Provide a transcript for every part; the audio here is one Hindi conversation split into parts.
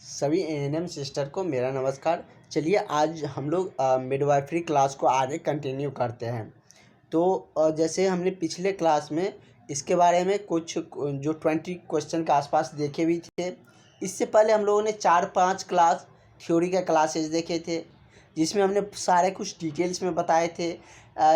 सभी एएनएम सिस्टर को मेरा नमस्कार। चलिए आज हम लोग मिडवाइफरी क्लास को आगे कंटिन्यू करते हैं। तो जैसे हमने पिछले क्लास में इसके बारे में कुछ जो 20 क्वेश्चन के आसपास देखे भी थे। इससे पहले हम लोगों ने 4-5 क्लास थ्योरी के क्लासेस देखे थे, जिसमें हमने सारे कुछ डिटेल्स में बताए थे।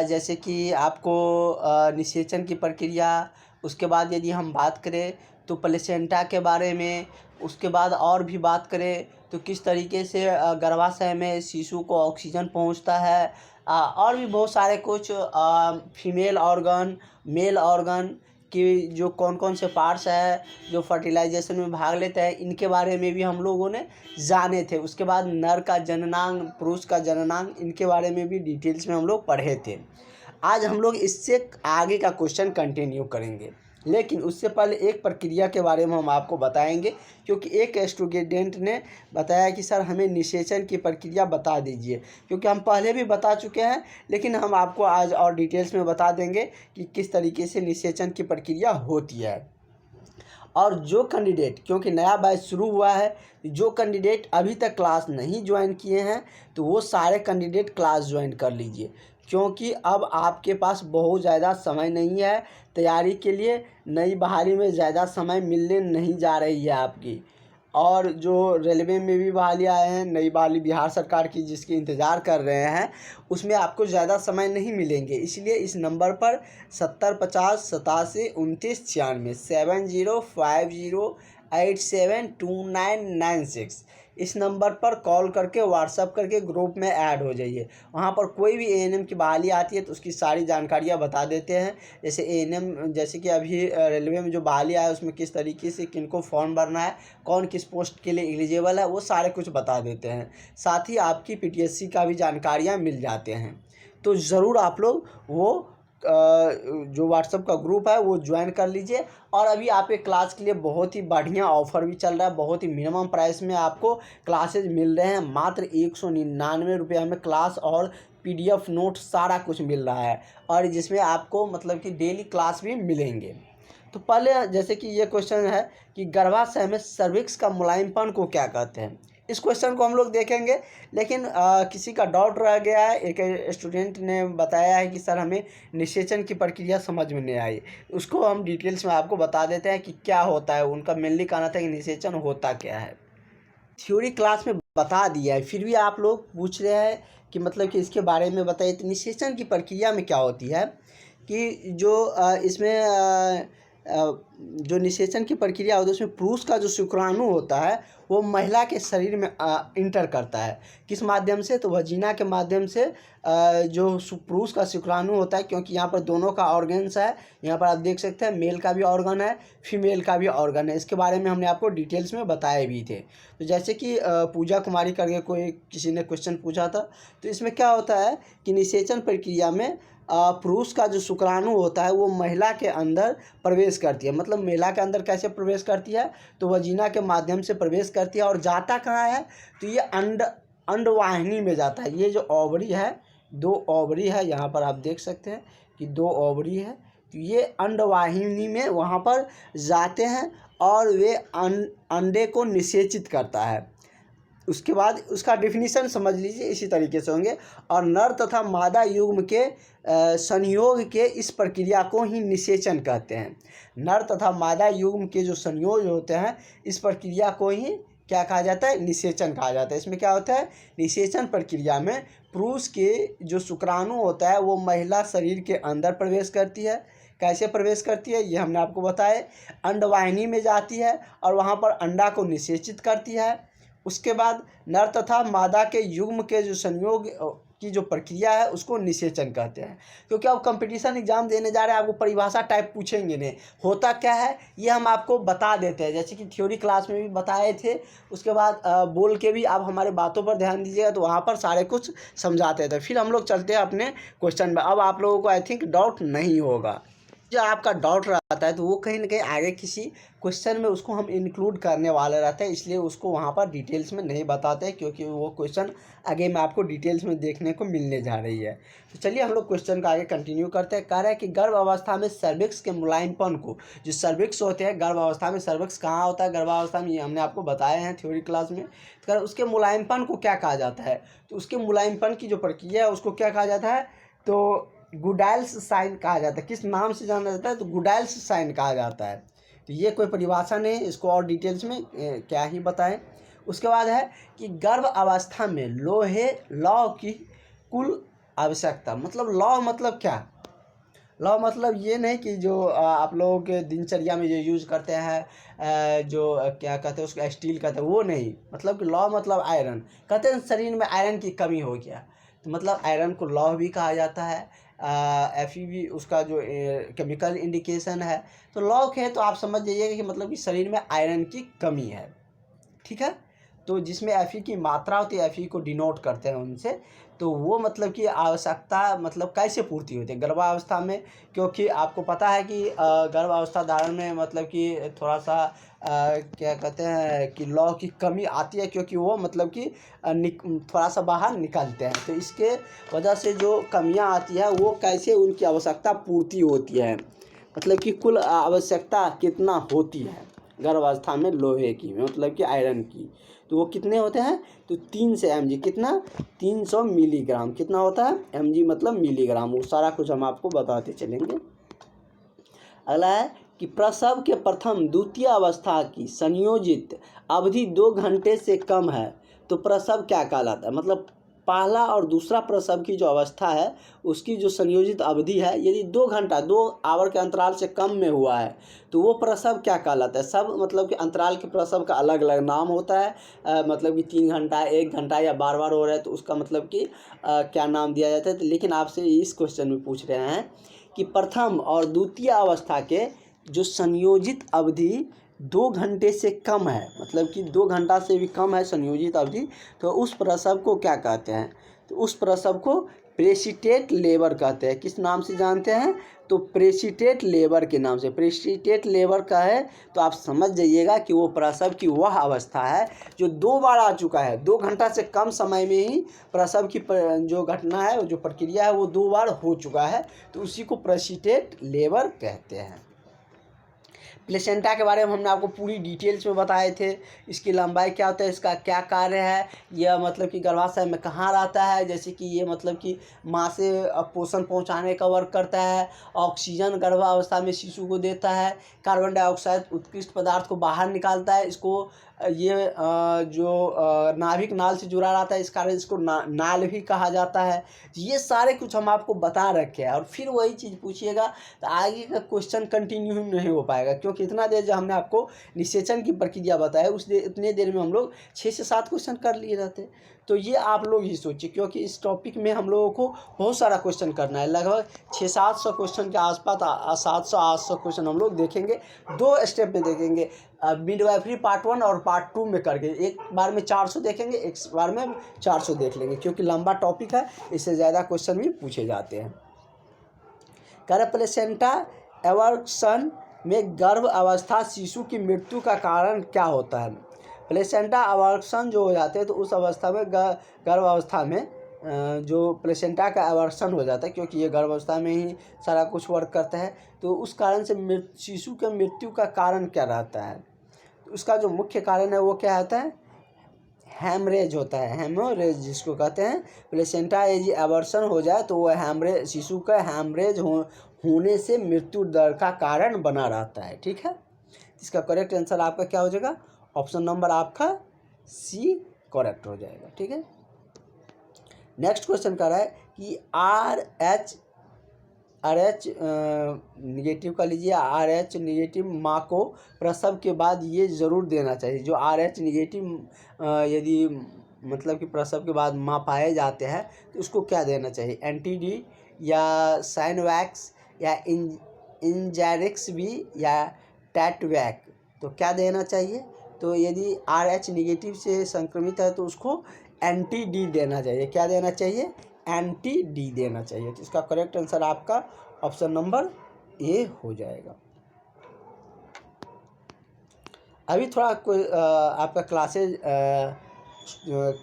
जैसे कि आपको निषेचन की प्रक्रिया, उसके बाद यदि हम बात करें तो प्लेसेंटा के बारे में, उसके बाद और भी बात करें तो किस तरीके से गर्भाशय में शिशु को ऑक्सीजन पहुंचता है, और भी बहुत सारे कुछ फीमेल ऑर्गन, मेल ऑर्गन की जो कौन कौन से पार्ट्स है जो फर्टिलाइजेशन में भाग लेते हैं, इनके बारे में भी हम लोगों ने जाने थे। उसके बाद नर का जननांग, पुरुष का जननांग, इनके बारे में भी डिटेल्स में हम लोग पढ़े थे। आज हम लोग इससे आगे का क्वेश्चन कंटिन्यू करेंगे, लेकिन उससे पहले एक प्रक्रिया के बारे में हम आपको बताएंगे, क्योंकि एक स्टूडेंट ने बताया कि सर हमें निषेचन की प्रक्रिया बता दीजिए। क्योंकि हम पहले भी बता चुके हैं, लेकिन हम आपको आज और डिटेल्स में बता देंगे कि किस तरीके से निषेचन की प्रक्रिया होती है। और जो कैंडिडेट, क्योंकि नया बैच शुरू हुआ है, जो कैंडिडेट अभी तक क्लास नहीं ज्वाइन किए हैं तो वो सारे कैंडिडेट क्लास ज्वाइन कर लीजिए, क्योंकि अब आपके पास बहुत ज़्यादा समय नहीं है तैयारी के लिए। नई बहाली में ज़्यादा समय मिलने नहीं जा रही है आपकी। और जो रेलवे में भी बहाली आए हैं, नई बहाली बिहार सरकार की जिसकी इंतज़ार कर रहे हैं, उसमें आपको ज़्यादा समय नहीं मिलेंगे। इसलिए इस नंबर पर 7050872996 7050872996 इस नंबर पर कॉल करके व्हाट्सअप करके ग्रुप में ऐड हो जाइए। वहाँ पर कोई भी एएनएम की बहाली आती है तो उसकी सारी जानकारियाँ बता देते हैं। जैसे एएनएम, जैसे कि अभी रेलवे में जो बहाली आया उसमें किस तरीके से किनको फॉर्म भरना है, कौन किस पोस्ट के लिए एलिजिबल है, वो सारे कुछ बता देते हैं। साथ ही आपकी पीटीएससी का भी जानकारियाँ मिल जाते हैं। तो ज़रूर आप लोग वो जो व्हाट्सएप का ग्रुप है वो ज्वाइन कर लीजिए। और अभी आपके क्लास के लिए बहुत ही बढ़िया ऑफ़र भी चल रहा है। बहुत ही मिनिमम प्राइस में आपको क्लासेज मिल रहे हैं। मात्र 199 रुपये में क्लास और पीडीएफ नोट सारा कुछ मिल रहा है, और जिसमें आपको मतलब कि डेली क्लास भी मिलेंगे। तो पहले जैसे कि ये क्वेश्चन है कि गर्भाशय में सर्विक्स का मुलायमपन को क्या कहते हैं। इस क्वेश्चन को हम लोग देखेंगे, लेकिन किसी का डाउट रह गया है। एक स्टूडेंट ने बताया है कि सर हमें निषेचन की प्रक्रिया समझ में नहीं आई। उसको हम डिटेल्स में आपको बता देते हैं कि क्या होता है। उनका मेनली कहना था कि निषेचन होता क्या है। थ्योरी क्लास में बता दिया है, फिर भी आप लोग पूछ रहे हैं कि मतलब कि इसके बारे में बताइए। तो निषेचन की प्रक्रिया में क्या होती है कि जो इसमें जो निषेचन की प्रक्रिया होती है उसमें पुरुष का जो शुक्राणु होता है वो महिला के शरीर में इंटर करता है। किस माध्यम से? तो वजीना के माध्यम से। जो पुरुष का शुक्राणु होता है, क्योंकि यहाँ पर दोनों का ऑर्गन्स है, यहाँ पर आप देख सकते हैं मेल का भी ऑर्गन है, फीमेल का भी ऑर्गन है। इसके बारे में हमने आपको डिटेल्स में बताए भी थे। तो जैसे कि पूजा कुमारी करके कोई किसी ने क्वेश्चन पूछा था, तो इसमें क्या होता है कि निषेचन प्रक्रिया में पुरुष का जो शुक्राणु होता है वो महिला के अंदर प्रवेश करती है। मतलब महिला के अंदर कैसे प्रवेश करती है? तो वजीना के माध्यम से प्रवेश करती है। और जाता कहाँ है? तो ये अंडवाहिनी में जाता है। ये जो ओवरी है, 2 ओवरी है, यहाँ पर आप देख सकते हैं कि 2 ओवरी है। तो ये अंडवाहिनी में वहाँ पर जाते हैं और वे अंडे को निषेचित करता है। उसके बाद उसका डेफिनेशन समझ लीजिए, इसी तरीके से होंगे। और नर तथा मादा युग्म के संयोग के इस प्रक्रिया को ही निषेचन कहते हैं। नर तथा मादा युग्म के जो संयोग होते हैं इस प्रक्रिया को ही क्या कहा जाता है? निषेचन कहा जाता है। इसमें क्या होता है? निषेचन प्रक्रिया में पुरुष के जो शुक्राणु होता है वो महिला शरीर के अंदर प्रवेश करती है। कैसे प्रवेश करती है ये हमने आपको बताया। अंडवाहिनी में जाती है और वहाँ पर अंडा को निषेचित करती है। उसके बाद नर तथा मादा के युग्म के जो संयोग की जो प्रक्रिया है उसको निषेचन कहते हैं। क्योंकि आप कंपटीशन एग्जाम देने जा रहे हैं, आपको परिभाषा टाइप पूछेंगे नहीं, होता क्या है ये हम आपको बता देते हैं। जैसे कि थ्योरी क्लास में भी बताए थे, उसके बाद बोल के भी आप हमारे बातों पर ध्यान दीजिएगा तो वहाँ पर सारे कुछ समझाते थे। फिर हम लोग चलते हैं अपने क्वेश्चन में। अब आप लोगों को आई थिंक डाउट नहीं होगा। जो आपका डाउट रहता है तो वो कहीं ना कहीं आगे किसी क्वेश्चन में उसको हम इंक्लूड करने वाले रहते हैं, इसलिए उसको वहाँ पर डिटेल्स में नहीं बताते हैं, क्योंकि वो क्वेश्चन आगे में आपको डिटेल्स में देखने को मिलने जा रही है। तो चलिए हम लोग क्वेश्चन का आगे कंटिन्यू करते हैं। कह रहा है कि गर्भ अवस्था में सर्विक्स के मुलायमपन को, जो सर्विक्स होते हैं गर्भ अवस्था में, सर्विक्स कहाँ होता है गर्भावस्था में, ये हमने आपको बताए हैं थ्योरी क्लास में। तो उसके मुलायमपन को क्या कहा जाता है, तो उसके मुलायमपन की जो प्रक्रिया है उसको क्या कहा जाता है, तो गुडाइल्स साइन कहा जाता है। किस नाम से जाना जाता है, तो गुडाइल्स साइन कहा जाता है। तो ये कोई परिभाषा नहीं, इसको और डिटेल्स में क्या ही बताएं। उसके बाद है कि गर्भ अवस्था में लौह की कुल आवश्यकता, मतलब लौह मतलब क्या, लौह मतलब ये नहीं कि जो आप लोगों के दिनचर्या में जो यूज़ करते हैं, जो क्या कहते हैं उसको स्टील कहते हैं, वो नहीं, मतलब कि लौह मतलब आयरन। कहते हैं शरीर में आयरन की कमी हो गया, तो मतलब आयरन को लौह भी कहा जाता है। Fe उसका जो केमिकल इंडिकेशन है। तो लौह है तो आप समझ जाइएगा कि मतलब कि शरीर में आयरन की कमी है, ठीक है। तो जिसमें Fe की मात्रा होती है, Fe को डिनोट करते हैं उनसे, तो वो मतलब कि आवश्यकता मतलब कैसे पूर्ति होती है गर्भावस्था में, क्योंकि आपको पता है कि गर्भावस्था धारण में मतलब कि थोड़ा सा क्या कहते हैं कि लौह की कमी आती है, क्योंकि वो मतलब कि थोड़ा सा बाहर निकलते हैं, तो इसके वजह से जो कमियां आती है वो कैसे उनकी आवश्यकता पूर्ति होती है, मतलब कि कुल आवश्यकता कितना होती है गर्भावस्था में लोहे की, मतलब कि आयरन की, तो वो कितने होते हैं, तो 3 से mg, कितना 300 मिलीग्राम, कितना होता है mg मतलब मिलीग्राम, वो सारा कुछ हम आपको बताते चलेंगे। अगला है कि प्रसव के प्रथम द्वितीय अवस्था की संयोजित अवधि 2 घंटे से कम है, तो प्रसव क्या कहलाता है, मतलब पहला और दूसरा प्रसव की जो अवस्था है उसकी जो संयोजित अवधि है यदि 2 घंटा 2 आवर के अंतराल से कम में हुआ है तो वो प्रसव क्या कहलाता है। सब मतलब कि अंतराल के प्रसव का अलग अलग नाम होता है, मतलब कि 3 घंटा 1 घंटा या बार बार हो रहा है तो उसका मतलब कि क्या नाम दिया जाता है। तो लेकिन आपसे इस क्वेश्चन में पूछ रहे हैं कि प्रथम और द्वितीय अवस्था के जो संयोजित अवधि 2 घंटे से कम है, मतलब कि 2 घंटा से भी कम है संयोजित अवधि, तो उस प्रसव को क्या कहते हैं, तो उस प्रसव को प्रेसिटेट लेबर कहते हैं। किस नाम से जानते हैं, तो प्रेसिटेट लेबर के नाम से। प्रेसिटेट लेबर का है तो आप समझ जाइएगा कि वो प्रसव की वह अवस्था है जो 2 बार आ चुका है, 2 घंटा से कम समय में ही प्रसव की जो घटना है, जो प्रक्रिया है वो 2 बार हो चुका है, तो उसी को प्रेसिटेट लेबर कहते हैं। प्लेसेंटा के बारे में हमने आपको पूरी डिटेल्स में बताए थे, इसकी लंबाई क्या होता है, इसका क्या कार्य है, यह मतलब कि गर्भाशय में कहाँ रहता है, जैसे कि ये मतलब कि माँ से पोषण पहुँचाने का वर्क करता है, ऑक्सीजन गर्भावस्था में शिशु को देता है, कार्बन डाइऑक्साइड उत्कृष्ट पदार्थ को बाहर निकालता है, इसको ये जो नाभिक नाल से जुड़ा रहता है इस कारण इसको नाल भी कहा जाता है। ये सारे कुछ हम आपको बता रखे हैं और फिर वही चीज़ पूछिएगा तो आगे का क्वेश्चन कंटिन्यू नहीं हो पाएगा, क्योंकि इतना देर जो हमने आपको निषेचन की प्रक्रिया बताया उतने देर में हम लोग 6 से 7 क्वेश्चन कर लिए रहते। तो ये आप लोग ही सोचिए, क्योंकि इस टॉपिक में हम लोगों को बहुत सारा क्वेश्चन करना है, लगभग 600-700 क्वेश्चन के आसपास 700-800 क्वेश्चन हम लोग देखेंगे, 2 स्टेप में देखेंगे, मिडवाइफरी पार्ट 1 और पार्ट 2 में करके। एक बार में 400 देखेंगे, एक बार में 400 देख लेंगे, क्योंकि लंबा टॉपिक है, इससे ज़्यादा क्वेश्चन भी पूछे जाते हैं। प्लेसेंटा एवर्सन में गर्भ अवस्था शिशु की मृत्यु का कारण क्या होता है। प्लेसेंटा एवर्सन जो हो जाते हैं तो उस अवस्था में गर्भ अवस्था में जो प्लेसेंटा का एवर्सन हो जाता है, क्योंकि ये गर्भ अवस्था में ही सारा कुछ वर्क करता है, तो उस कारण से शिशु के मृत्यु का कारण क्या रहता है। तो उसका जो मुख्य कारण है वो क्या होता है, हैमरेज होता है, हेमोरेज जिसको कहते हैं। प्लेसेंटा यदि एवर्सन हो जाए तो वो हैमरेज, शिशु का हैमरेज होने से मृत्यु दर का कारण बना रहता है, ठीक है। इसका करेक्ट आंसर आपका क्या हो जाएगा, ऑप्शन नंबर आपका सी करेक्ट हो जाएगा, ठीक है। नेक्स्ट क्वेश्चन कर रहा है कि आर एच निगेटिव का लीजिए, आर एच निगेटिव माँ को प्रसव के बाद ये ज़रूर देना चाहिए। जो आर एच निगेटिव यदि मतलब कि प्रसव के बाद माँ पाए जाते हैं तो उसको क्या देना चाहिए, एंटी-डी या साइनवैक्स या इंजेरिक्स भी या टैटवैक, तो क्या देना चाहिए। तो यदि आर एच निगेटिव से संक्रमित है तो उसको एंटी-डी देना चाहिए। क्या देना चाहिए, एंटी-डी देना चाहिए। तो इसका करेक्ट आंसर आपका ऑप्शन नंबर ए हो जाएगा। अभी थोड़ा कोई आपका क्लासेज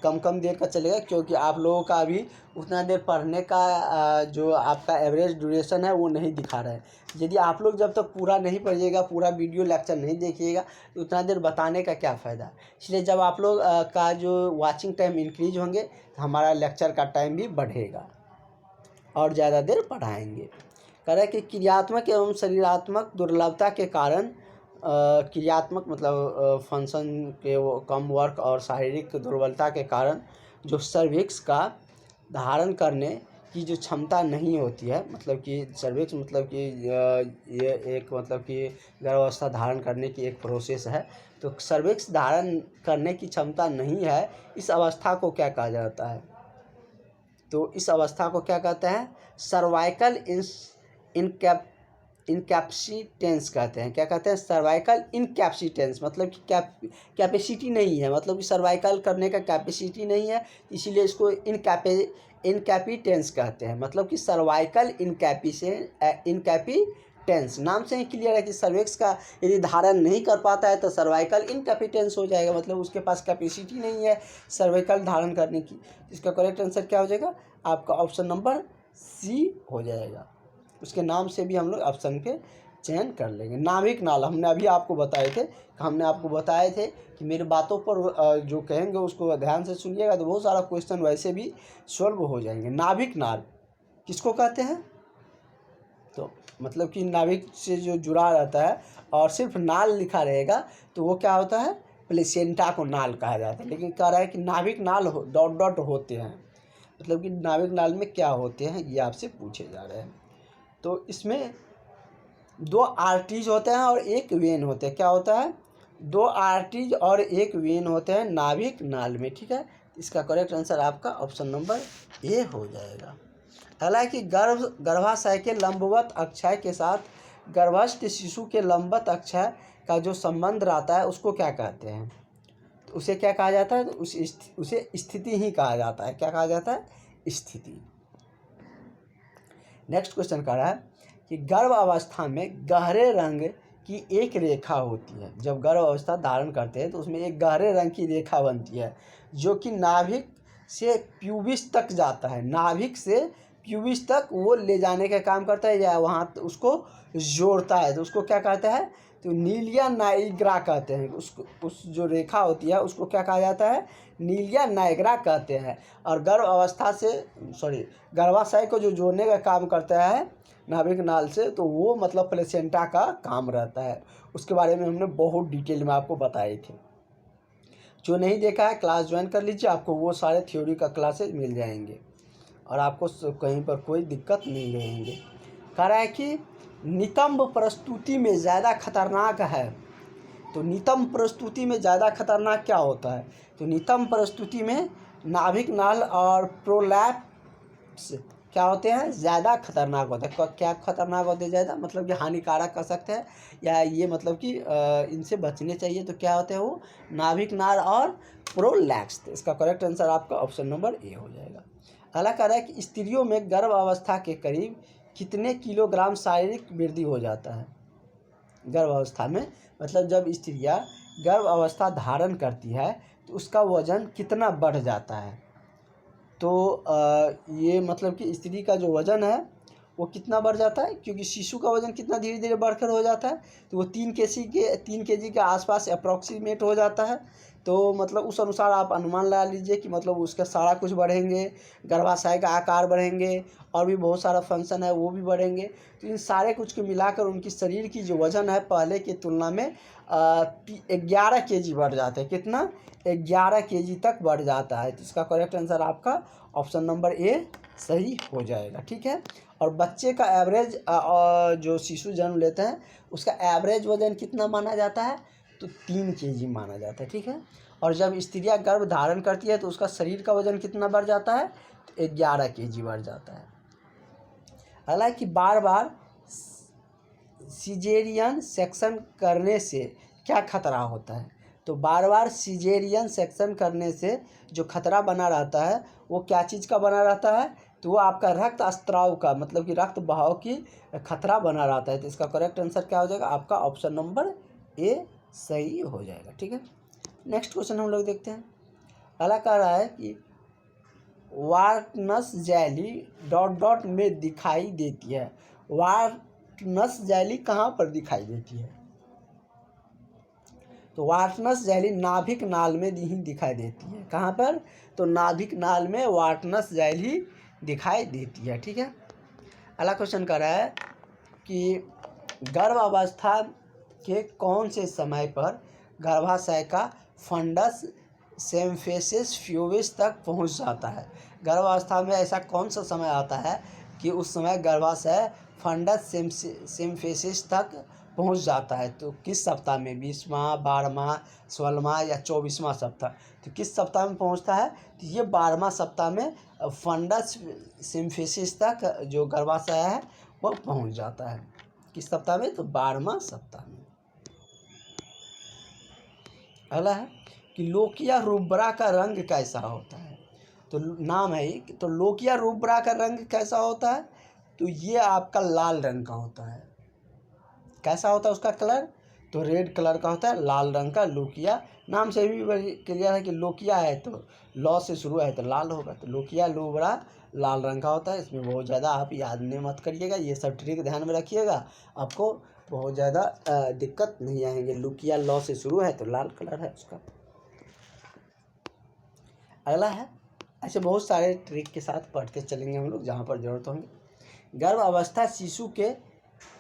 कम देर का चलेगा, क्योंकि आप लोगों का अभी उतना देर पढ़ने का जो आपका एवरेज ड्यूरेशन है वो नहीं दिखा रहा है। यदि आप लोग जब तक पूरा नहीं पढ़िएगा, पूरा वीडियो लेक्चर नहीं देखिएगा, तो उतना देर बताने का क्या फ़ायदा। इसलिए जब आप लोग का जो वाचिंग टाइम इंक्रीज होंगे, तो हमारा लेक्चर का टाइम भी बढ़ेगा और ज़्यादा देर पढ़ाएंगे। कह रहा है कि क्रियात्मक एवं शरीरात्मक दुर्लभता के कारण क्रियात्मक मतलब फंक्शन के वो कम वर्क और शारीरिक दुर्बलता के कारण जो सर्विक्स का धारण करने की जो क्षमता नहीं होती है, मतलब कि सर्विक्स मतलब कि ये एक मतलब कि गर्भावस्था धारण करने की एक प्रोसेस है। तो सर्विक्स धारण करने की क्षमता नहीं है, इस अवस्था को क्या कहा जाता है? तो इस अवस्था को क्या कहते हैं? सर्वाइकल इनकैपेसिटेंस कहते हैं। क्या कहते हैं? सर्वाइकल इनकैपेसिटेंस, मतलब कि कैपेसिटी नहीं है, मतलब कि सर्वाइकल करने का कैपेसिटी नहीं है, इसीलिए इसको इनकैपिटेंस कहते हैं। मतलब कि सर्वाइकल इनकैपिटेंस नाम से ही क्लियर है कि सर्विक्स का यदि धारण नहीं कर पाता है तो सर्वाइकल इनकैपिटेंस हो जाएगा, मतलब उसके पास कैपेसिटी नहीं है सर्वाइकल धारण करने की। इसका करेक्ट आंसर क्या हो जाएगा? आपका ऑप्शन नंबर सी हो जाएगा। उसके नाम से भी हम लोग ऑप्शन के चयन कर लेंगे। नाभिक नाल हमने अभी आपको बताए थे कि मेरी बातों पर जो कहेंगे उसको ध्यान से सुनिएगा, तो बहुत सारा क्वेश्चन वैसे भी सॉल्व हो जाएंगे। नाभिक नाल किसको कहते हैं? तो मतलब कि नाभिक से जो जुड़ा रहता है और सिर्फ नाल लिखा रहेगा तो वो क्या होता है? प्लेसेंटा को नाल कहा जाता है। लेकिन कह रहा है कि नाभिक नाल डॉट डॉट होते हैं, मतलब कि नाभिक नाल में क्या होते हैं ये आपसे पूछे जा रहे हैं। तो इसमें 2 आर्टरीज होते हैं और 1 वेन होते हैं। क्या होता है? 2 आर्टरीज और 1 वेन होते हैं नाभिक नाल में, ठीक है। इसका करेक्ट आंसर आपका ऑप्शन नंबर ए हो जाएगा। हालांकि गर्भाशय के लंबवत अक्षय के साथ गर्भस्थ शिशु के लंबवत अक्षय का जो संबंध रहता है उसको क्या कहते हैं? तो उसे क्या कहा जाता है? तो उसे स्थिति ही कहा जाता है। क्या कहा जाता है? स्थिति। नेक्स्ट क्वेश्चन कह रहा है कि गर्भ अवस्था में गहरे रंग की एक रेखा होती है। जब गर्भ अवस्था धारण करते हैं तो उसमें एक गहरे रंग की रेखा बनती है जो कि नाभिक से प्यूबिस तक जाता है। नाभिक से प्यूबिस तक वो ले जाने का काम करता है या वहाँ उसको जोड़ता है। तो उसको क्या कहते हैं? तो नीलिया नाइग्रा कहते हैं। उस जो रेखा होती है उसको क्या कहा जाता है? नीलिया नाइग्रा कहते हैं। और गर्भाशय को जो जोड़ने का काम करता है नाभिक नाल से, तो वो मतलब प्लेसेंटा का काम रहता है। उसके बारे में हमने बहुत डिटेल में आपको बताए थे। जो नहीं देखा है क्लास ज्वाइन कर लीजिए, आपको वो सारे थ्योरी का क्लासेज मिल जाएंगे और आपको कहीं पर कोई दिक्कत नहीं रहेंगे। कह रहा है कि नितंब प्रस्तुति में ज़्यादा खतरनाक है। तो नितंब प्रस्तुति में ज़्यादा खतरनाक क्या होता है? तो नितंब प्रस्तुति में नाभिक नाल और प्रोलैप्स क्या होते हैं? ज़्यादा खतरनाक होते हैं। क्या खतरनाक होते हैं? ज़्यादा मतलब कि हानिकारक कर सकते हैं, या ये मतलब कि इनसे बचने चाहिए। तो क्या होते हैं वो? नाभिक नाल और प्रोलैप्स। इसका करेक्ट आंसर आपका ऑप्शन नंबर ए हो जाएगा। अगला कह रहा है कि स्त्रियों में गर्भ अवस्था के करीब कितने किलोग्राम शारीरिक वृद्धि हो जाता है? गर्भ अवस्था में मतलब जब स्त्रियाँ गर्भ अवस्था धारण करती है तो उसका वजन कितना बढ़ जाता है? तो ये मतलब कि स्त्री का जो वजन है वो कितना बढ़ जाता है, क्योंकि शिशु का वजन कितना धीरे धीरे बढ़कर हो जाता है, तो वो 3 केजी के आसपास अप्रॉक्सीमेट हो जाता है। तो मतलब उस अनुसार आप अनुमान लगा लीजिए कि मतलब उसका सारा कुछ बढ़ेंगे, गर्भाशय का आकार बढ़ेंगे और भी बहुत सारा फंक्शन है वो भी बढ़ेंगे। तो इन सारे कुछ को मिलाकर उनकी शरीर की जो वज़न है पहले की तुलना में 11 केजी बढ़ जाता है। कितना? 11 केजी तक बढ़ जाता है। तो इसका करेक्ट आंसर आपका ऑप्शन नंबर ए सही हो जाएगा, ठीक है। और बच्चे का एवरेज जो शिशु जन्म लेते हैं उसका एवरेज वजन कितना माना जाता है? तो 3 केजी माना जाता है, ठीक है। और जब स्त्रियाँ गर्भ धारण करती है तो उसका शरीर का वजन कितना बढ़ जाता है? तो 11 केजी बढ़ जाता है। हालांकि बार बार सिजेरियन सेक्शन करने से क्या खतरा होता है? तो बार बार सिजेरियन सेक्शन करने से जो खतरा बना रहता है वो क्या चीज़ का बना रहता है? तो वो आपका रक्त स्त्राव का मतलब कि रक्त बहाव की खतरा बना रहता है। तो इसका करेक्ट आंसर क्या हो जाएगा? आपका ऑप्शन नंबर ए सही हो जाएगा। ठीक है, नेक्स्ट क्वेश्चन हम लोग देखते हैं। अगला कह रहा है कि वार्टनस जैली डॉट डॉट में दिखाई देती है। वार्टनस जैली कहाँ पर दिखाई देती है? तो वार्टनस जैली नाभिक नाल में ही दिखाई देती है। कहाँ पर? तो नाभिक नाल में वार्टनस जैली दिखाई देती है। ठीक है, अगला क्वेश्चन कर रहा है कि गर्भावस्था के कौन से समय पर गर्भाशय का फंडस सिम्फिसिस फ्यूविस तक पहुंच जाता है? गर्भावस्था में ऐसा कौन सा समय आता है कि उस समय गर्भाशय फंडस सिम्फिसिस तक पहुंच जाता है? तो किस सप्ताह में? 20वां, 12वां, 16वां या 24वां सप्ताह? तो किस सप्ताह में पहुंचता है? तो ये 12वां सप्ताह में फंडस सिम्फिसिस तक जो गर्भाशय है वो पहुंच जाता है। किस सप्ताह में? तो 12वां सप्ताह में। अगला है कि लोकिया रूब्रा का रंग कैसा होता है? तो नाम है ये, तो लोकिया रूब्रा का रंग कैसा होता है? तो ये आपका लाल रंग का होता है। कैसा होता है उसका कलर? तो रेड कलर का होता है, लाल रंग का लोकिया। नाम से भी क्लियर है कि लोकिया है तो लॉ से शुरू है तो लाल होगा। तो लोकिया लूबरा लाल रंग का होता है। इसमें बहुत ज़्यादा आप याद नहीं मत करिएगा, ये सब ट्रिक ध्यान में रखिएगा, आपको बहुत ज़्यादा दिक्कत नहीं आएंगे। लोकिया लॉ से शुरू है तो लाल कलर है उसका। अगला है, ऐसे बहुत सारे ट्रिक के साथ पढ़ते चलेंगे हम लोग जहाँ पर जरूरत होंगे। गर्भ अवस्था शिशु के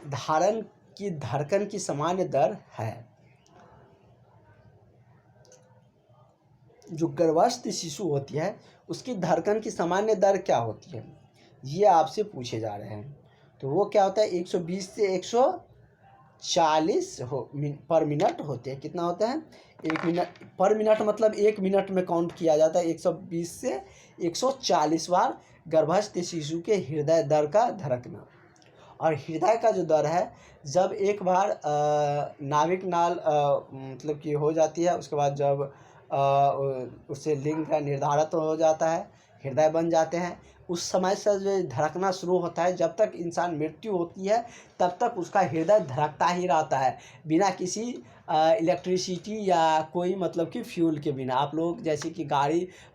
धारण की धड़कन की सामान्य दर है। जो गर्भस्थ शिशु होती है उसकी धड़कन की सामान्य दर क्या होती है? ये आपसे पूछे जा रहे हैं। तो वो क्या होता है? 120 से 140 पर मिनट होते हैं। कितना होता है? 1 मिनट पर मिनट, मतलब 1 मिनट में काउंट किया जाता है। 120 से 140 बार गर्भस्थ शिशु के हृदय दर का धड़कना। और हृदय का जो दर है, जब एक बार नाभिक नाल मतलब कि हो जाती है, उसके बाद जब उससे लिंग का निर्धारित हो जाता है, हृदय बन जाते हैं, उस समय से जो धड़कना शुरू होता है, जब तक इंसान मृत्यु होती है तब तक उसका हृदय धड़कता ही रहता है, बिना किसी इलेक्ट्रिसिटी या कोई मतलब कि फ्यूल के बिना। आप लोग जैसे कि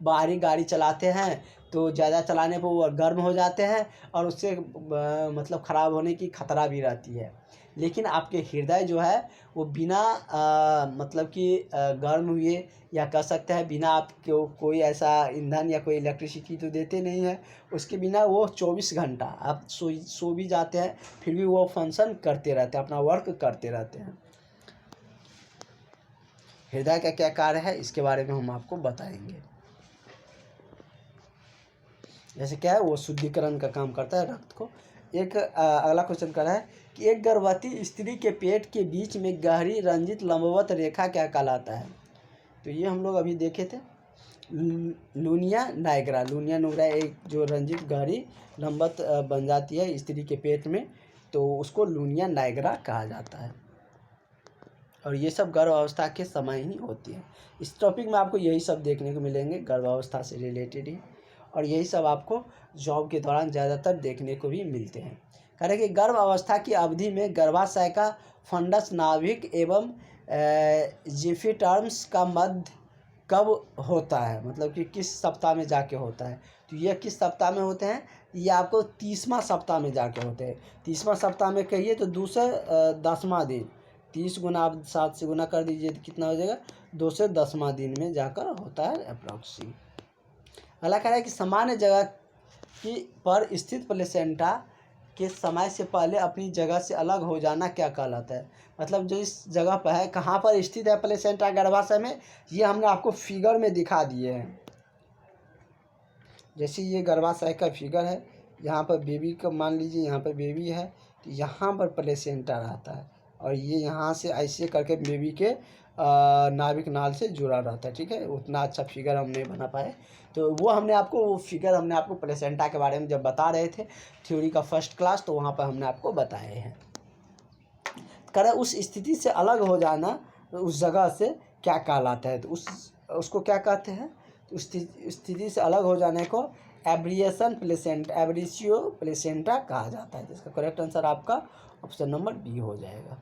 बाहरी गाड़ी चलाते हैं तो ज़्यादा चलाने पर वो गर्म हो जाते हैं और उससे मतलब ख़राब होने की खतरा भी रहती है। लेकिन आपके हृदय जो है वो बिना मतलब कि गर्म हुए, या कह सकते हैं बिना आपको कोई ऐसा ईंधन या कोई इलेक्ट्रिसिटी तो देते नहीं है, उसके बिना वो 24 घंटा आप सो भी जाते हैं फिर भी वो फंक्शन करते रहते हैं, अपना वर्क करते रहते हैं। हृदय का क्या कार्य है इसके बारे में हम आपको बताएंगे। जैसे क्या है, वो शुद्धिकरण का काम करता है रक्त को। एक अगला क्वेश्चन कर रहा है कि एक गर्भवती स्त्री के पेट के बीच में गहरी रंजित लंबवत रेखा क्या कहलाता है? तो ये हम लोग अभी देखे थे, लूनिया नाइग्रा। लूनिया नाइग्रा एक जो रंजित गहरी लंबवत बन जाती है स्त्री के पेट में, तो उसको लूनिया नाइग्रा कहा जाता है। और ये सब गर्भावस्था के समय ही होती है। इस टॉपिक में आपको यही सब देखने को मिलेंगे, गर्भावस्था से रिलेटेड ही, और यही सब आपको जॉब के दौरान ज़्यादातर देखने को भी मिलते हैं। कह रहे कि गर्भ अवस्था की अवधि में गर्भाशय का फंडस नाभिक एवं जिफिटर्म्स का मध्य कब होता है? मतलब कि किस सप्ताह में जाके होता है? तो ये किस सप्ताह में होते हैं? ये आपको 30वां सप्ताह में जाके होते हैं। 30वां सप्ताह में कहिए तो 2 से 10वां दिन, 30 गुना आप 7 से गुना कर दीजिए तो कितना हो जाएगा? 2 से 10वां दिन में जाकर होता है अप्रॉक्सी। अगला कह रहा है कि सामान्य जगह की पर स्थित प्लेसेंटा के समय से पहले अपनी जगह से अलग हो जाना क्या कहलाता है? मतलब जो इस जगह पर है, कहाँ पर स्थित है प्लेसेंटा गर्भाशय में, ये हमने आपको फिगर में दिखा दिए हैं। जैसे ये गर्भाशय का फिगर है, यहाँ पर बेबी का मान लीजिए, यहाँ पर बेबी है तो यहाँ पर प्लेसेंटा रहता है, और ये यहाँ से ऐसे करके बेबी के नाभिक नाल से जुड़ा रहता है। ठीक है, उतना अच्छा फिगर हम नहीं बना पाए, तो वो फिगर हमने आपको प्लेसेंटा के बारे में जब बता रहे थे थ्योरी का फर्स्ट क्लास, तो वहाँ पर हमने आपको बताए हैं। करें उस स्थिति से अलग हो जाना उस जगह से क्या कहलाता है? तो उसको क्या कहते हैं? तो उस स्थिति से अलग हो जाने को एब्रिएशन प्लेसेंटा, एब्रिसियो प्लेसेंटा कहा जाता है, जिसका करेक्ट आंसर आपका ऑप्शन नंबर बी हो जाएगा।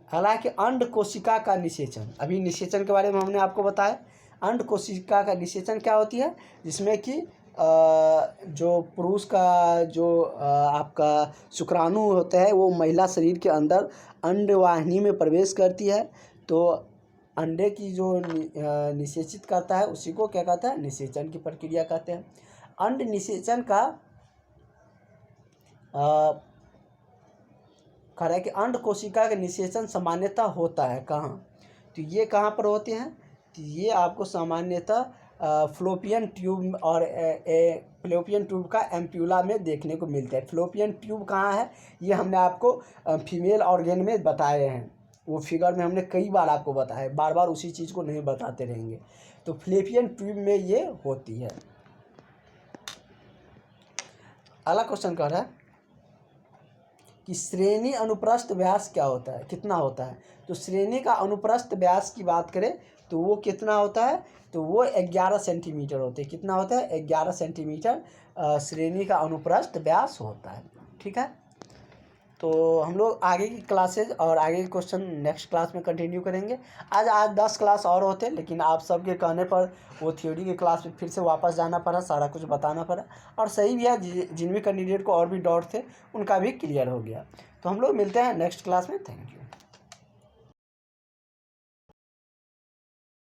हालांकि अंड कोशिका का निषेचन, अभी निषेचन के बारे में हमने आपको बताया। अंड कोशिका का निषेचन क्या होती है, जिसमें कि जो पुरुष का जो आपका शुक्राणु होता है वो महिला शरीर के अंदर अंडवाहिनी में प्रवेश करती है, तो अंडे की जो निषेचित करता है उसी को क्या कहता है, निषेचन की प्रक्रिया कहते हैं। अंड निषेचन का कह रहा है कि अंड कोशिका का निषेचन सामान्यतः होता है कहाँ, तो ये कहाँ पर होते हैं, तो ये आपको सामान्यतः फ्लोपियन ट्यूब और फ्लोपियन ट्यूब का एम्प्यूला में देखने को मिलता है। फ्लोपियन ट्यूब कहाँ है, ये हमने आपको फीमेल ऑर्गेन में बताए हैं, वो फिगर में हमने कई बार आपको बताया है, बार बार उसी चीज़ को नहीं बताते रहेंगे। तो फ्लोपियन ट्यूब में ये होती है। अगला क्वेश्चन कह रहा है कि श्रेणी अनुप्रस्थ व्यास क्या होता है, कितना होता है, तो श्रेणी का अनुप्रस्थ व्यास की बात करें तो वो कितना होता है, तो वो 11 सेंटीमीटर होते हैं। कितना होता है, 11 सेंटीमीटर श्रेणी का अनुप्रस्थ व्यास होता है। ठीक है, तो हम लोग आगे की क्लासेज और आगे के क्वेश्चन नेक्स्ट क्लास में कंटिन्यू करेंगे। आज 10 क्लास और होते, लेकिन आप सबके कहने पर वो थ्योरी की क्लास में फिर से वापस जाना पड़ा, सारा कुछ बताना पड़ा, और सही भी है, जिन भी कैंडिडेट को और भी डाउट थे उनका भी क्लियर हो गया। तो हम लोग मिलते हैं नेक्स्ट क्लास में। Thank you.